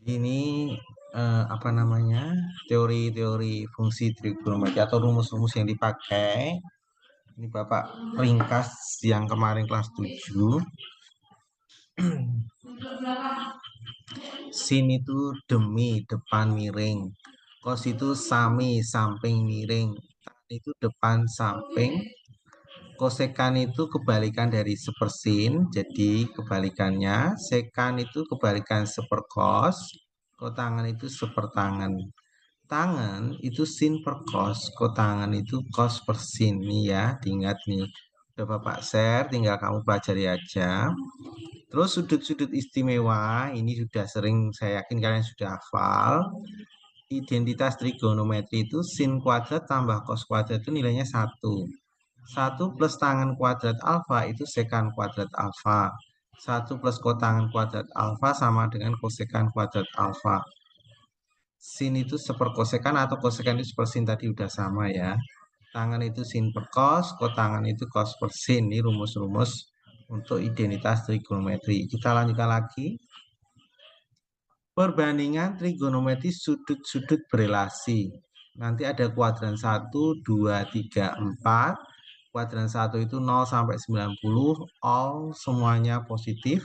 Ini apa namanya, teori-teori fungsi trigonometri atau rumus-rumus yang dipakai. Ini Bapak ringkas yang kemarin kelas 7. Sin itu demi depan miring. Cos itu sami samping miring. Tan itu depan samping. Kosekan itu kebalikan dari sepersin, jadi kebalikannya. Sekan itu kebalikan seperkos. Kotangan itu sepertangan. Tangan itu sin per cos, kotangan itu cos per sin. Nih ya, diingat nih. Udah Bapak share, tinggal kamu pelajari aja. Terus sudut-sudut istimewa, ini sudah sering saya yakin kalian sudah hafal. Identitas trigonometri itu sin kuadrat tambah cos kuadrat itu nilainya 1. 1 plus tangan kuadrat alfa itu sekan kuadrat alfa. 1 plus kotangan kuadrat alfa sama dengan kosekan kuadrat alfa. Sin itu seperkosekan atau kosekan itu sepersin tadi udah sama ya. Tangan itu sin per cos, kotangan itu cos per sin. Ini rumus-rumus untuk identitas trigonometri. Kita lanjutkan lagi. Perbandingan trigonometri sudut-sudut berelasi. Nanti ada kuadran 1, 2, 3, 4. Kuadran 1 itu 0 sampai 90, all semuanya positif.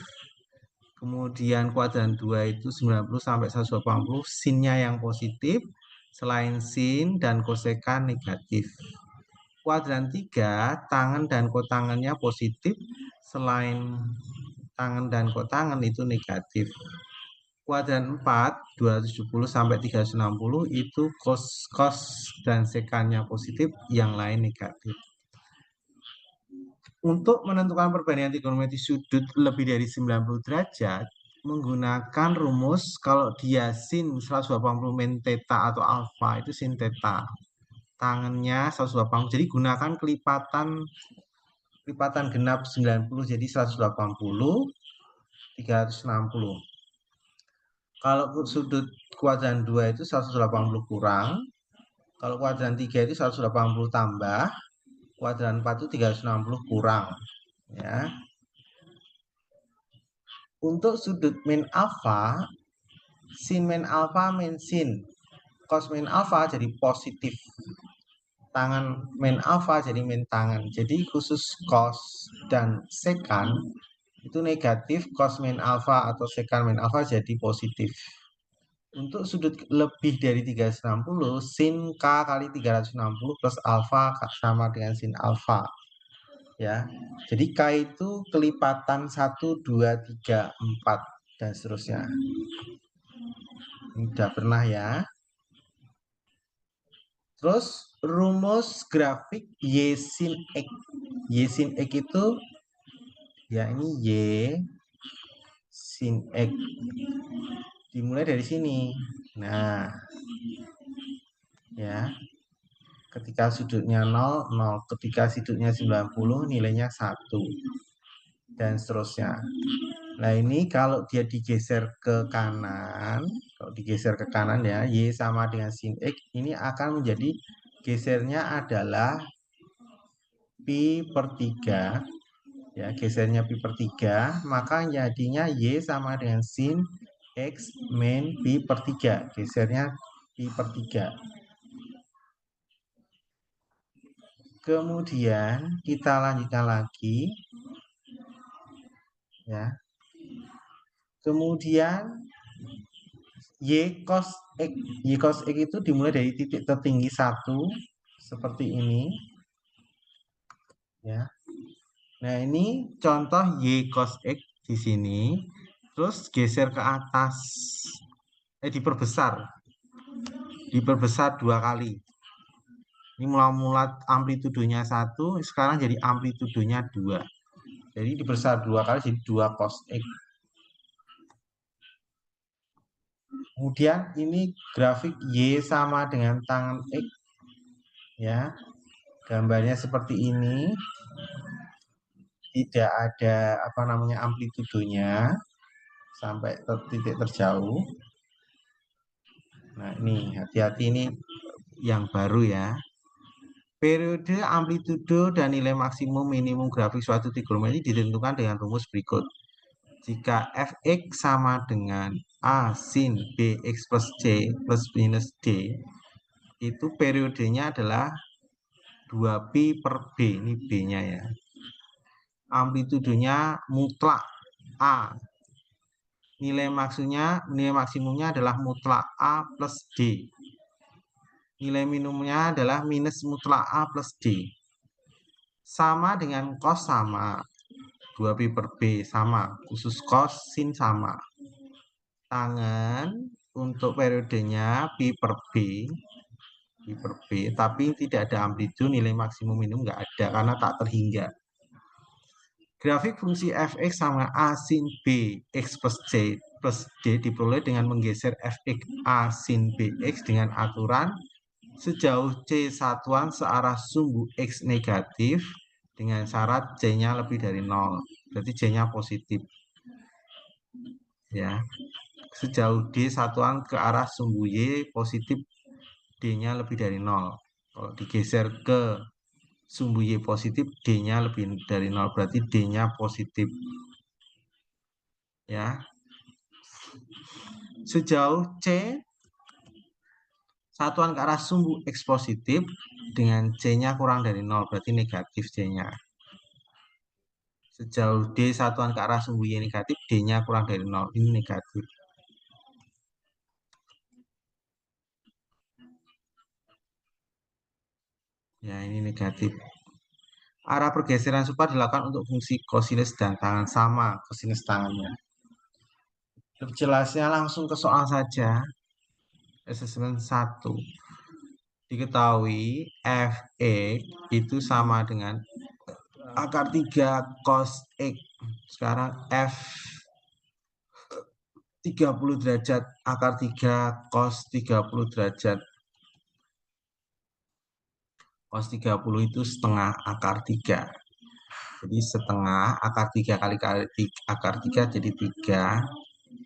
Kemudian kuadran 2 itu 90 sampai 180, sinnya yang positif, selain sin dan kosekan negatif. Kuadran 3, tangan dan kotangannya positif, selain tangan dan kotangan itu negatif. Kuadran 4, 270 sampai 360 itu cos dan sekannya positif, yang lain negatif. Untuk menentukan perbandingan trigonometri sudut lebih dari 90 derajat, menggunakan rumus kalau dia sin 180 min theta atau alfa itu sin theta. Tangannya 180. Jadi gunakan kelipatan genap 90 jadi 180 360. Kalau sudut kuadran 2 itu 180 kurang. Kalau kuadran 3 itu 180 tambah. Kuadran 4 itu 360 kurang. Ya. Untuk sudut min alfa, sin min alfa min sin. Cos min alfa jadi positif. Tangan min alfa jadi min tangan. Jadi khusus cos dan sekan itu negatif, cos min alfa atau sekan min alfa jadi positif. Untuk sudut lebih dari 360, sin K kali 360 plus alfa sama dengan sin alfa. Ya. Jadi K itu kelipatan 1, 2, 3, 4 dan seterusnya. Ini udah pernah ya. Terus rumus grafik Y sin X. Y sin X itu ya ini Y sin X. Dimulai dari sini. Nah, ya. Ketika sudutnya 0, 0. Ketika sudutnya 90, nilainya 1. Dan seterusnya. Nah, ini kalau dia digeser ke kanan, kalau digeser ke kanan ya, Y sama dengan sin X, ini akan menjadi gesernya adalah pi per 3. Ya, gesernya pi per 3, maka jadinya Y sama dengan sin X min pi per 3. Gesernya pi per 3. Kemudian kita lanjutkan lagi. Ya. Kemudian Y cos X. Y cos X itu dimulai dari titik tertinggi 1 seperti ini. Ya. Nah, ini contoh Y cos X di sini. Terus geser ke atas. Diperbesar. Diperbesar 2 kali. Ini mula-mula amplitudenya 1, sekarang jadi amplitudenya 2. Jadi diperbesar 2 kali jadi 2 cos X. Kemudian ini grafik Y sama dengan tangan X. Ya. Gambarnya seperti ini. Tidak ada apa namanya amplitudenya sampai titik terjauh. Nah, ini hati-hati, ini yang baru ya. Periode, amplitudo, dan nilai maksimum minimum grafik suatu trigonometri ditentukan dengan rumus berikut. Jika fx sama dengan A sin bx plus c plus minus d, itu periodenya adalah 2pi per b, ini b-nya ya. Amplitudonya mutlak A. Nilai maksimumnya adalah mutlak A plus D. Nilai minimumnya adalah minus mutlak A plus D. Sama dengan cos sama. 2pi per B sama. Khusus cos sin sama. Tangen untuk periodenya pi per B. Pi per B. Tapi tidak ada amplitude, nilai maksimum minimum nggak ada karena tak terhingga. Grafik fungsi fx sama A sin B x plus C plus D diperoleh dengan menggeser fx A sin Bx dengan aturan sejauh C satuan searah sumbu X negatif dengan syarat C-nya lebih dari 0. Berarti C-nya positif. Ya. Sejauh D satuan ke arah sumbu Y positif, D-nya lebih dari 0. Kalau digeser ke sumbu Y positif, D-nya lebih dari 0. Berarti D-nya positif. Ya. Sejauh C satuan ke arah sumbu X positif dengan C-nya kurang dari 0, berarti negatif C-nya. Sejauh D satuan ke arah sumbu Y negatif, D-nya kurang dari 0, ini negatif. Ya, ini negatif. Arah pergeseran super dilakukan untuk fungsi kosinus dan tangan sama, kosinus tangannya. Lebih jelasnya langsung ke soal saja. Assessment 1. Diketahui Fx itu sama dengan akar 3 cos X. Sekarang F 30 derajat, akar 3 cos 30 derajat. Cos 30 itu setengah akar 3. Jadi setengah akar 3 kali akar 3 jadi 3.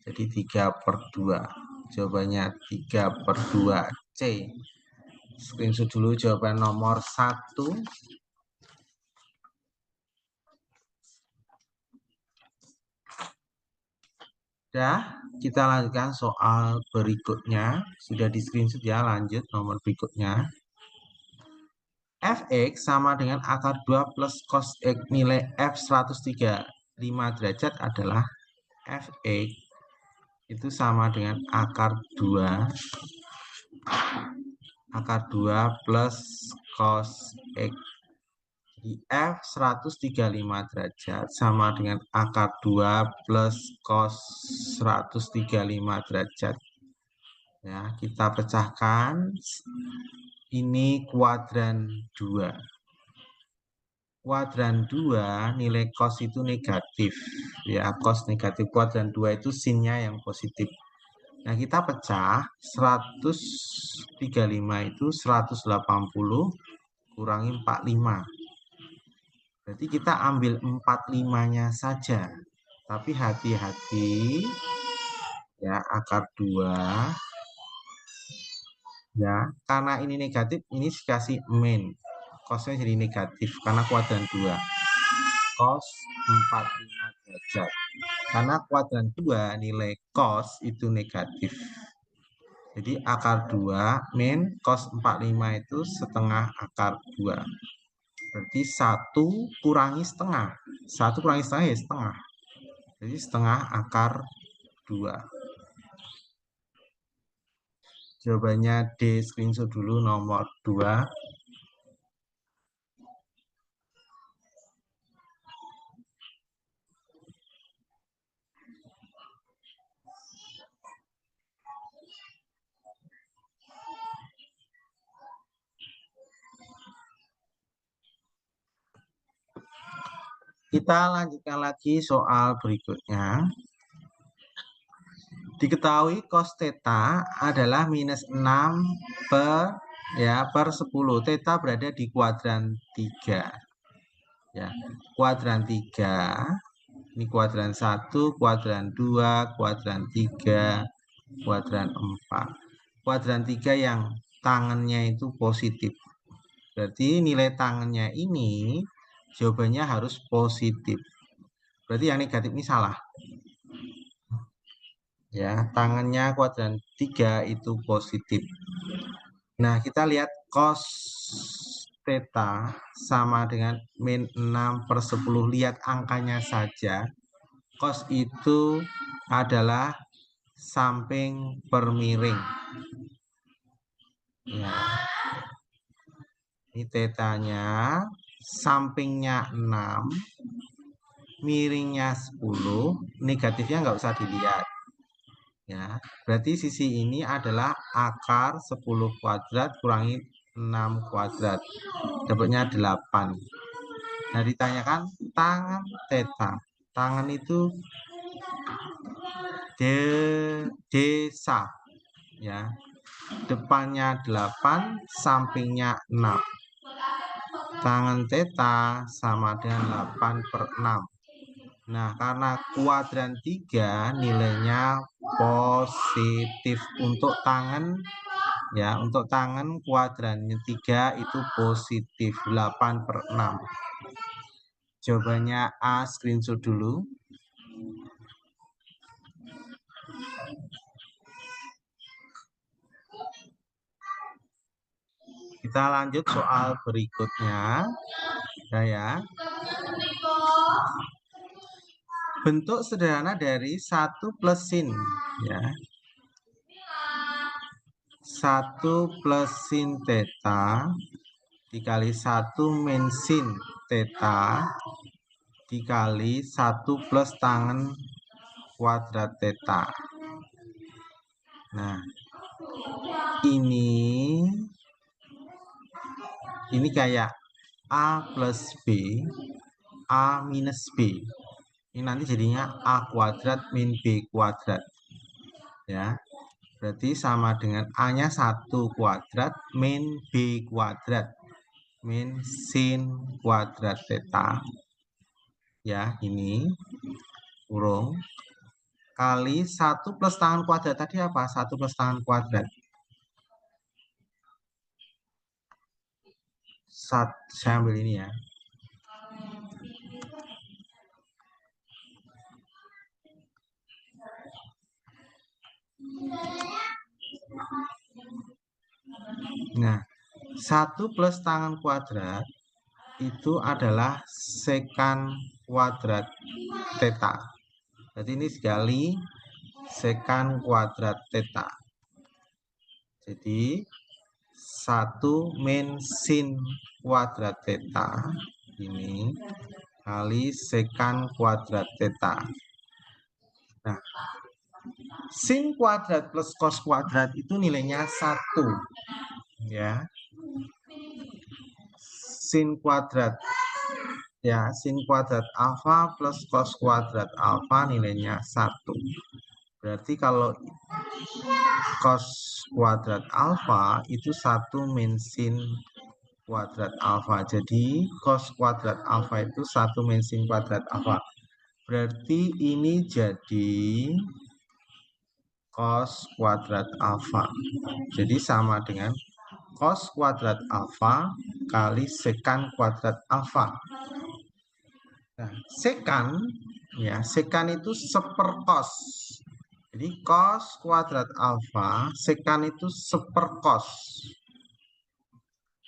Jadi 3 per 2. Jawabannya 3 per 2 C. Screenshot dulu jawaban nomor 1. Dah, kita lanjutkan soal berikutnya. Sudah di screenshot ya, lanjut nomor berikutnya. Fx sama dengan akar 2 plus cos X, nilai F 135 derajat adalah Fx itu sama dengan akar 2 plus cos X. Jadi F 135 derajat sama dengan akar 2 plus cos 135 derajat. Ya, kita pecahkan. Ini kuadran 2. Kuadran 2 nilai cos itu negatif. Ya, cos negatif, kuadran 2 itu sinnya yang positif. Nah, kita pecah 135 itu 180 kurangi 45. Berarti kita ambil 45-nya saja. Tapi hati-hati ya, akar 2 ya, karena ini negatif, ini dikasih min. Cosnya jadi negatif karena kuadran 2. Cos 45 derajat. Karena kuadran 2 nilai cos itu negatif. Jadi akar 2 min cos 45 itu setengah akar 2. Berarti 1 kurangi setengah. 1 kurangi setengah ya setengah. Jadi setengah akar 2. Jawabannya D, screenshot dulu nomor 2. Kita lanjutkan lagi soal berikutnya. Diketahui cos theta adalah minus 6 per 10. Theta berada di kuadran 3. Ya, kuadran 3. Ini kuadran 1, kuadran 2, kuadran 3, kuadran 4. Kuadran 3 yang tangannya itu positif. Berarti nilai tangannya ini jawabannya harus positif. Berarti yang negatif ini salah. Ya, tangannya kuadran 3 itu positif. Nah, kita lihat cos theta sama dengan min 6/10. Lihat angkanya saja. Cos itu adalah samping per miring. Ya, ini tetanya, sampingnya 6, miringnya 10, negatifnya nggak usah dilihat. Ya, berarti sisi ini adalah akar 10 kuadrat kurangi 6 kuadrat. Dapatnya 8. Nah, ditanyakan tangan theta. Tangan itu desa. Ya, depannya 8, sampingnya 6. Tangan theta sama dengan 8/6. Nah, karena kuadran 3 nilainya positif untuk tangan, ya, untuk tangan kuadrannya 3 itu positif 8/6. Jawabannya A, screenshot dulu. Kita lanjut soal berikutnya. Ya. Bentuk sederhana dari 1 plus sin, ya. 1 plus sin theta dikali 1 min sin theta dikali 1 plus tangan kuadrat theta. Nah, ini kayak A plus B, A minus B. Ini nanti jadinya A kuadrat min B kuadrat. Ya, berarti sama dengan A-nya 1 kuadrat min B kuadrat min sin kuadrat theta. Ya, ini kurung kali 1 plus tangan kuadrat tadi apa? 1 plus tangan kuadrat. Saya ambil ini ya. Nah, 1 plus tangan kuadrat itu adalah sekan kuadrat theta. Jadi ini sekali sekan kuadrat theta. Jadi 1 min sin kuadrat theta ini kali sekan kuadrat theta. Nah, sin kuadrat plus cos kuadrat itu nilainya 1. Ya. Sin kuadrat. Ya, sin kuadrat alfa plus cos kuadrat alfa nilainya 1. Berarti kalau cos kuadrat alfa itu 1 min sin kuadrat alfa. Jadi cos kuadrat alfa itu 1 min sin kuadrat alfa. Berarti ini jadi cos kuadrat alfa. Jadi sama dengan cos kuadrat alfa kali sekan kuadrat alfa. Nah, sekan, ya, sekan itu seperkos. Jadi cos kuadrat alfa, sekan itu seperkos.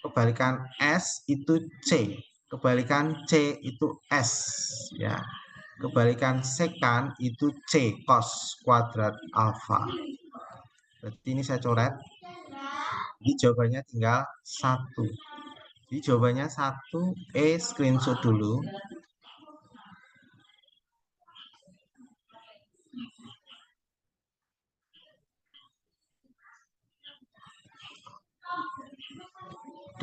Kebalikan S itu C. Kebalikan C itu S. Ya. Kebalikan sekan itu C, cos kuadrat alfa. Berarti ini saya coret. Jadi jawabannya tinggal 1. Jadi jawabannya 1, screenshot dulu.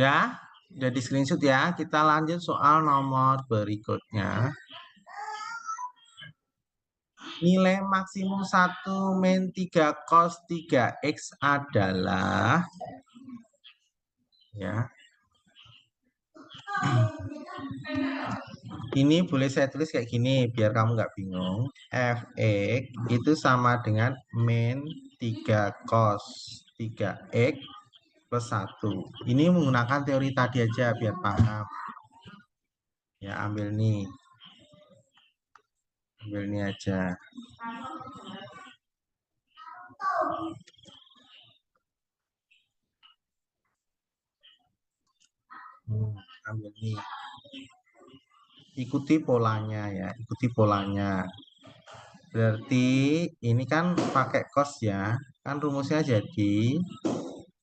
Udah di screenshot ya. Kita lanjut soal nomor berikutnya. Nilai maksimum 1 min 3 cos 3x adalah, ya. Ini boleh saya tulis kayak gini biar kamu nggak bingung. Fx itu sama dengan min 3 cos 3x plus 1. Ini menggunakan teori tadi aja biar paham. Ya, ambil nih. Ambil ini aja. Ambil nih. Ikuti polanya ya, ikuti polanya. Berarti ini kan pakai cos ya. Kan rumusnya jadi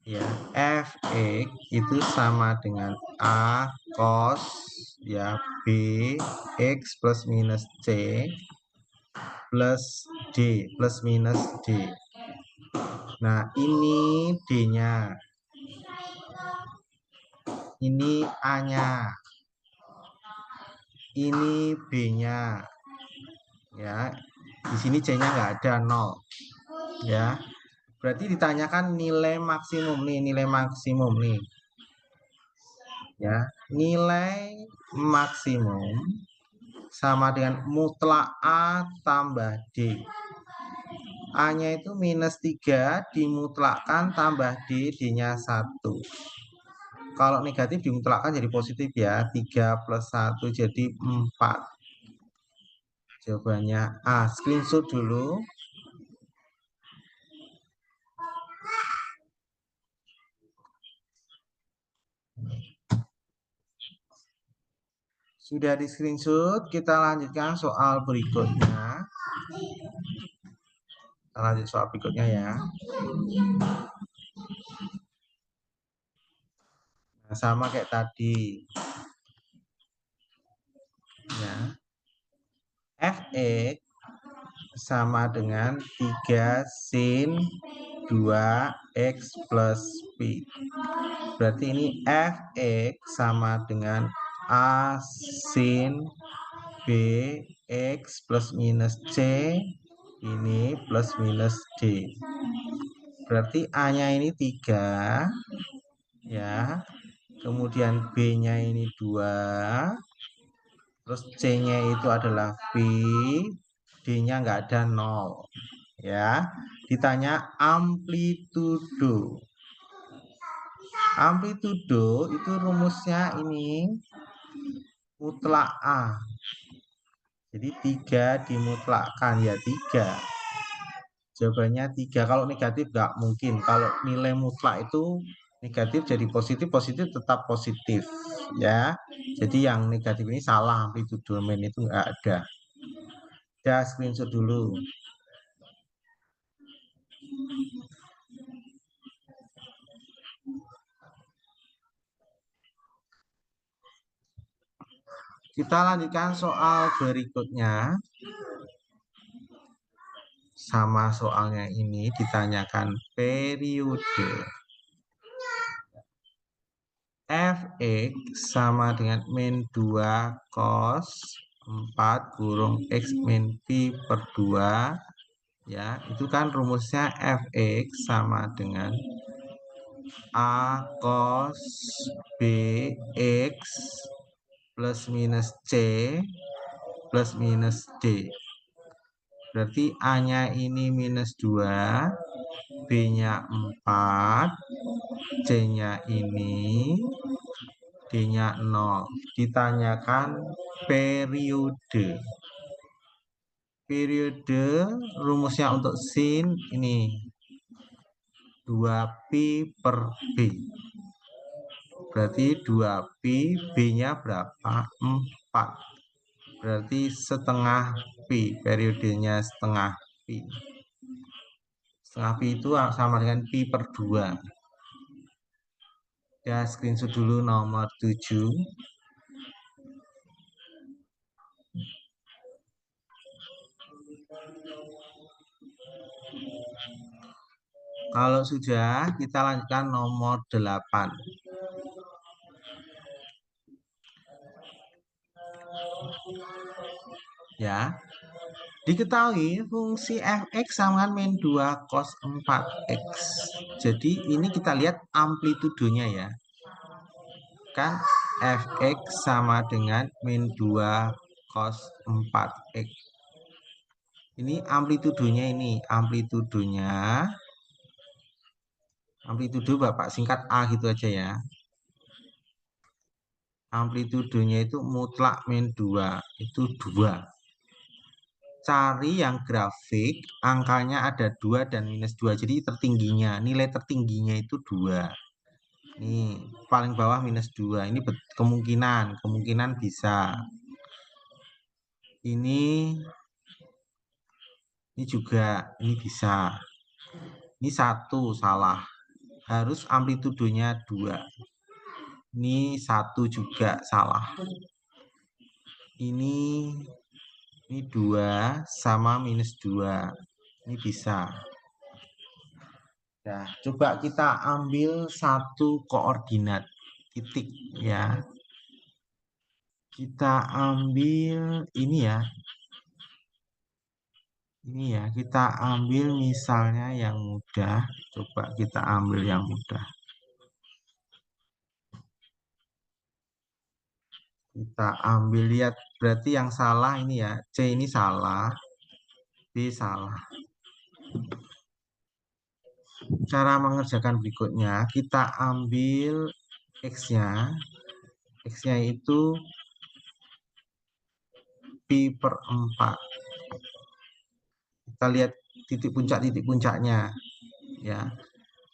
ya Fx itu sama dengan A cos ya B X plus minus C plus D plus minus D. Nah, ini D-nya. Ini A-nya. Ini B-nya. Ya. Di sini C-nya nggak ada 0. Ya. Berarti ditanyakan nilai maksimum nih, nilai maksimum nih. Ya, nilai maksimum sama dengan mutlak A tambah D. A-nya itu minus 3 dimutlakkan tambah D, D-nya 1. Kalau negatif dimutlakkan jadi positif ya. 3 plus 1 jadi 4. Jawabannya A. Screenshot dulu. Sudah di screenshot, kita lanjutkan soal berikutnya. Kita lanjut soal berikutnya ya. Nah, sama kayak tadi. Ya. Fx sama dengan 3 sin 2x plus P. Berarti ini Fx sama dengan A sin B X plus minus C ini plus minus D. Berarti A-nya ini 3 ya. Kemudian B-nya ini 2. Terus C-nya itu adalah V. D-nya nggak ada 0. Ya. Ditanya amplitudo. Amplitudo itu rumusnya ini mutlak A. Jadi 3 dimutlakkan ya 3. Jawabannya 3. Kalau negatif nggak mungkin. Kalau nilai mutlak itu negatif jadi positif, positif tetap positif. Ya. Jadi yang negatif ini salah, amplitudo domain itu nggak ada. Ya, screenshot dulu. Kita lanjutkan soal berikutnya. Sama soalnya ini ditanyakan periode. Fx sama dengan min 2 cos 4 kurung x min pi per 2. Ya, itu kan rumusnya Fx sama dengan A cos Bx plus minus C plus minus D. Berarti A-nya ini minus 2, B-nya 4, C-nya ini, D-nya 0. Ditanyakan periode. Periode rumusnya untuk sin ini 2pi per B. Berarti 2pi, B-nya berapa? 4. Berarti setengah pi, periodenya setengah pi. Setengah pi itu sama dengan pi per 2. Ya, screenshot dulu nomor 7. Kalau sudah, kita lanjutkan nomor 8. Ya, diketahui fungsi fx sama dengan min 2 cos 4x. Jadi ini kita lihat amplitudonya ya. Kan fx sama dengan min 2 cos 4x. Ini amplitudonya ini, amplitudo Bapak singkat A gitu aja ya. Amplitudonya itu mutlak min 2, itu 2. Cari yang grafik, angkanya ada 2 dan -2. Jadi tertingginya, nilai tertingginya itu 2. Nih, paling bawah -2. Ini kemungkinan bisa. Ini juga, ini bisa. Ini 1 salah. Harus amplitudonya 2. Ini 1 juga salah. Ini 2 sama -2. Ini bisa. Nah, coba kita ambil satu koordinat titik ya. Kita ambil ini ya. Kita ambil misalnya yang mudah. Coba kita ambil yang mudah. Kita ambil, lihat, berarti yang salah ini ya. C ini salah, B salah. Cara mengerjakan berikutnya, kita ambil X-nya. X-nya itu pi per 4. Kita lihat titik puncaknya ya.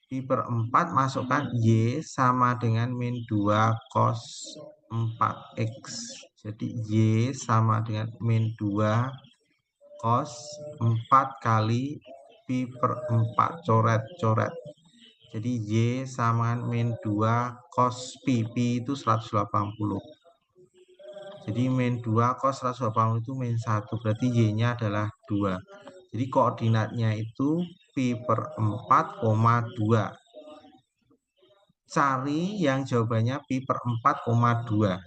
Pi per 4 masukkan Y sama dengan min 2 cos 4X. Jadi Y sama dengan min 2 cos 4 kali pi per 4. Coret. Jadi Y sama min 2 cos pi. Pi itu 180. Jadi min 2 cos 180 itu min 1. Berarti Y-nya adalah 2. Jadi koordinatnya itu pi per 4,2. Cari yang jawabannya pi per 4,2.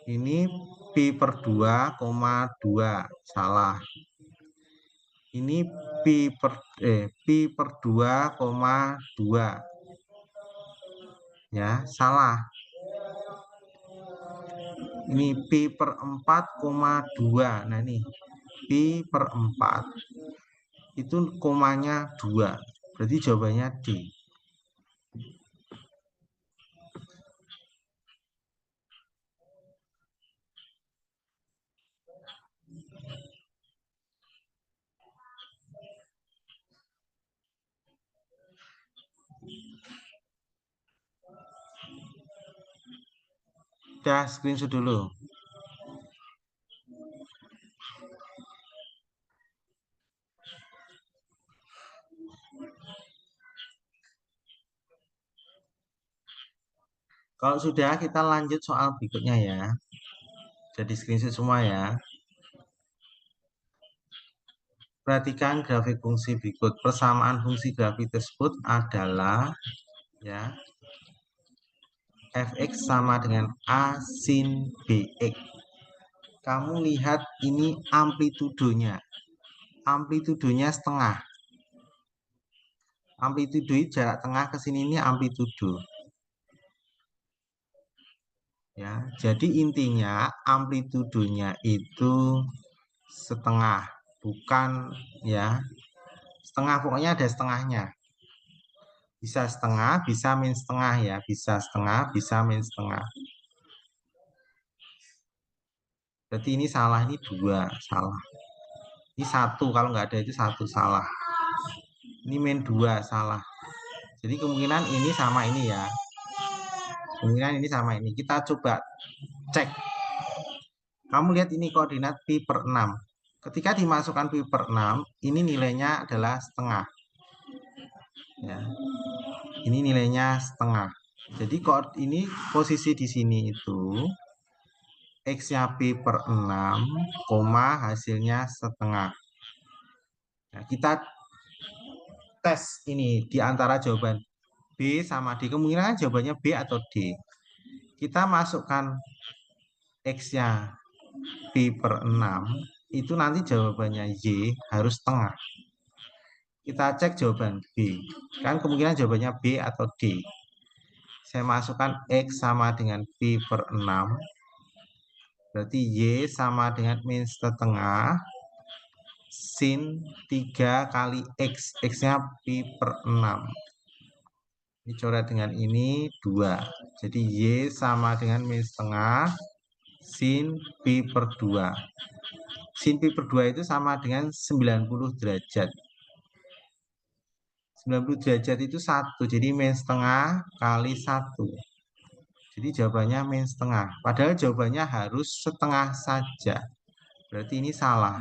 Ini pi per 2,2. Salah. Ini pi per 2,2. Ya, salah. Ini pi per 4,2. Nah, ini pi per 4. Itu komanya 2. Berarti jawabannya D. Udah, screenshot dulu. Kalau sudah, kita lanjut soal berikutnya ya. Jadi screenshot semua ya. Perhatikan grafik fungsi berikut. Persamaan fungsi grafik tersebut adalah ya, fx sama dengan a sin bx. Kamu lihat ini amplitudonya. Amplitudonya setengah. Amplitudo jarak tengah ke sini ini amplitudo. Ya, jadi intinya amplitudonya itu setengah, bukan ya. Setengah, pokoknya ada setengahnya. Bisa setengah, bisa min setengah ya. Bisa setengah, bisa min setengah. Berarti ini salah, ini 2 salah. Ini 1, kalau nggak ada itu 1 salah. Ini min 2 salah. Jadi kemungkinan ini sama ini ya. Kemungkinan ini sama ini. Kita coba cek. Kamu lihat ini koordinat pi per 6. Ketika dimasukkan pi per 6, ini nilainya adalah setengah. Ya. Ini nilainya setengah. Jadi ini posisi di sini itu X-nya pi per 6, hasilnya setengah. Nah, kita tes ini di antara jawaban B sama D. Kemungkinan jawabannya B atau D. Kita masukkan X-nya pi per 6, itu nanti jawabannya Y harus setengah. Kita cek jawaban B. Kan kemungkinan jawabannya B atau D. Saya masukkan X sama dengan pi per 6. Berarti Y sama dengan min setengah sin 3 kali X. X-nya pi per 6. Ini coret dengan ini 2. Jadi Y sama dengan min setengah sin pi per 2. sin pi per 2 itu sama dengan 90 derajat. 90 derajat itu 1, jadi min setengah kali 1. Jadi jawabannya min setengah. Padahal jawabannya harus setengah saja. Berarti ini salah.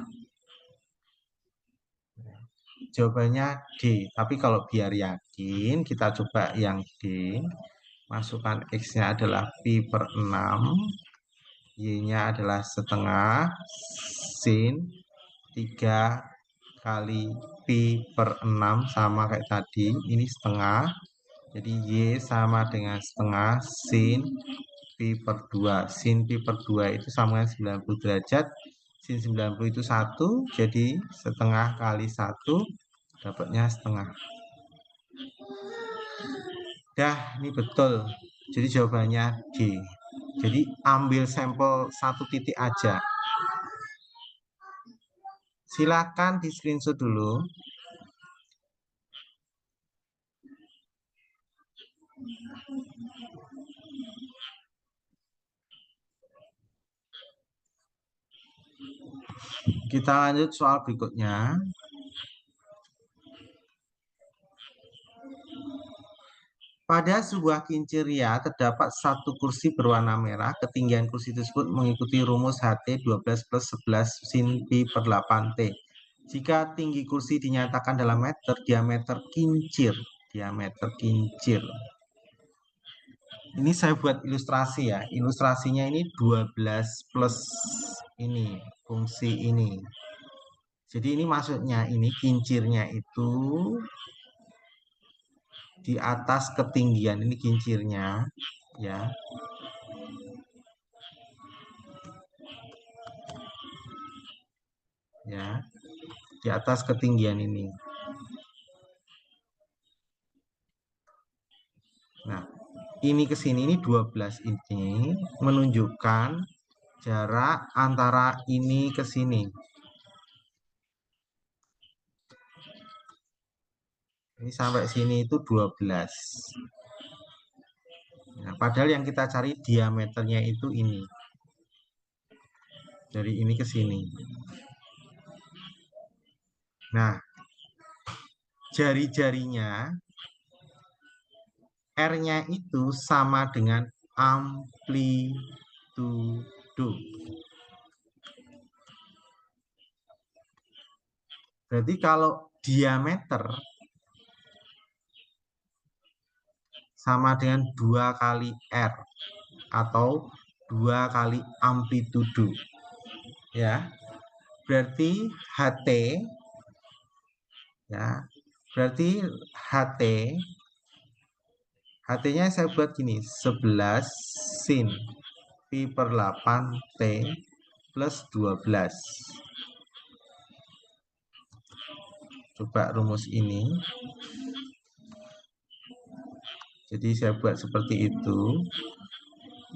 Jawabannya D. Tapi kalau biar yakin, kita coba yang D. Masukkan X-nya adalah pi per 6. Y-nya adalah setengah sin 3 kali pi per 6 sama kayak tadi. Ini setengah. Jadi Y sama dengan setengah sin pi per 2. Sin pi per 2 itu sama dengan 90 derajat. Sin 90 itu 1, jadi setengah kali 1, dapatnya setengah. Dah, ini betul. Jadi jawabannya D. Jadi ambil sampel 1 titik aja. Silakan di screenshot dulu. Kita lanjut soal berikutnya. Pada sebuah kincir ria terdapat satu kursi berwarna merah. Ketinggian kursi tersebut mengikuti rumus HT 12 plus 11 sin pi per 8T. Jika tinggi kursi dinyatakan dalam meter, diameter kincir. Ini saya buat ilustrasi ya. Ilustrasinya ini 12 plus ini, fungsi ini. Jadi ini maksudnya ini kincirnya itu di atas ketinggian, ini kincirnya ya. Ya, di atas ketinggian ini. Nah, ini ke sini ini 12 ini menunjukkan jarak antara ini ke sini. Ini sampai sini itu 12. Nah, padahal yang kita cari diameternya itu ini. Dari ini ke sini. Nah, jari-jarinya R-nya itu sama dengan amplitudo. Berarti kalau diameter sama dengan 2 kali R atau 2 kali amplitudo. Ya. Berarti HT ya. Berarti HT-nya saya buat gini, 11 sin pi per 8T plus 12. Coba rumus ini. Jadi saya buat seperti itu.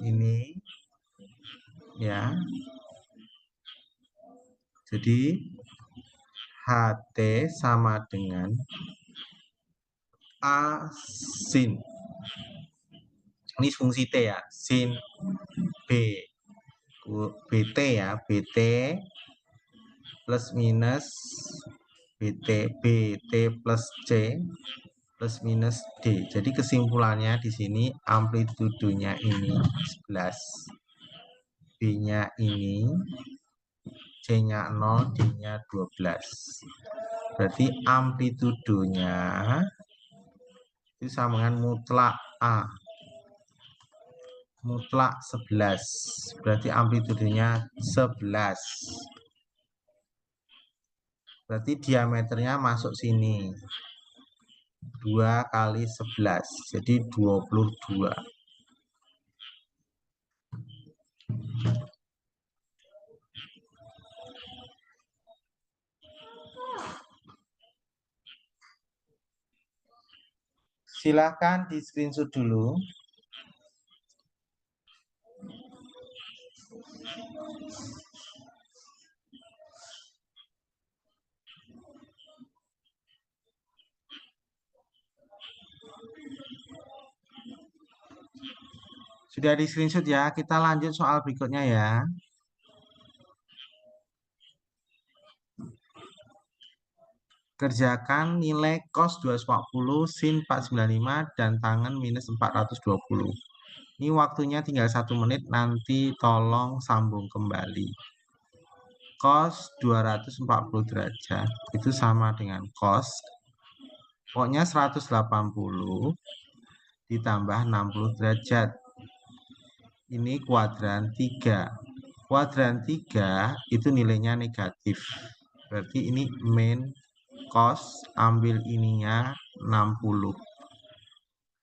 Ini ya. Jadi HT sama dengan A sin. Ini fungsi T ya. Sin B. BT ya. BT plus minus BT plus C plus minus D. Jadi kesimpulannya di sini amplitudonya ini 11. B-nya ini, C-nya 0, D-nya 12. Berarti amplitudonya itu sama dengan mutlak A. Mutlak 11. Berarti amplitudonya 11. Berarti diameternya masuk sini. 2 kali 11. Jadi 22. Silakan di screenshot dulu. Sudah di screenshot ya, kita lanjut soal berikutnya ya. Kerjakan nilai cos 240, sin 495, dan tangen minus 420. Ini waktunya tinggal 1 menit, nanti tolong sambung kembali. Cos 240 derajat itu sama dengan cos, pokoknya 180 ditambah 60 derajat. Ini kuadran 3. Kuadran 3 itu nilainya negatif. Berarti ini min cos, ambil ininya 60.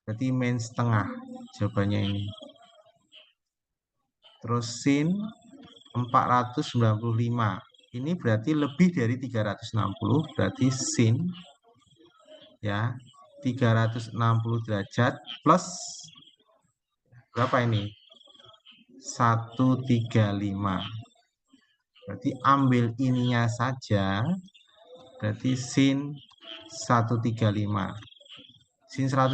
Berarti min setengah jawabannya ini. Terus sin 495. Ini berarti lebih dari 360, berarti sin ya 360 derajat plus berapa ini? 135. Berarti ambil ininya saja, berarti sin 135. Sin 135